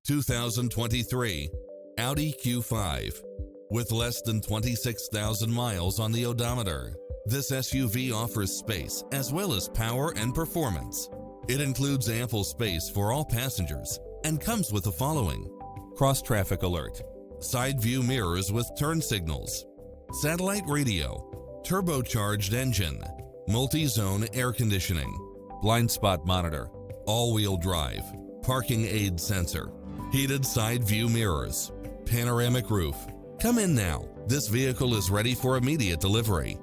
2023 Audi Q5. With less than 26,000 miles on the odometer, this SUV offers space as well as power and performance. It includes ample space for all passengers and comes with the following: cross-traffic alert, side view mirrors with turn signals, satellite radio, turbocharged engine, multi-zone air conditioning, blind spot monitor, all-wheel drive, parking aid sensor, heated side view mirrors, panoramic roof. Come in now. This vehicle is ready for immediate delivery.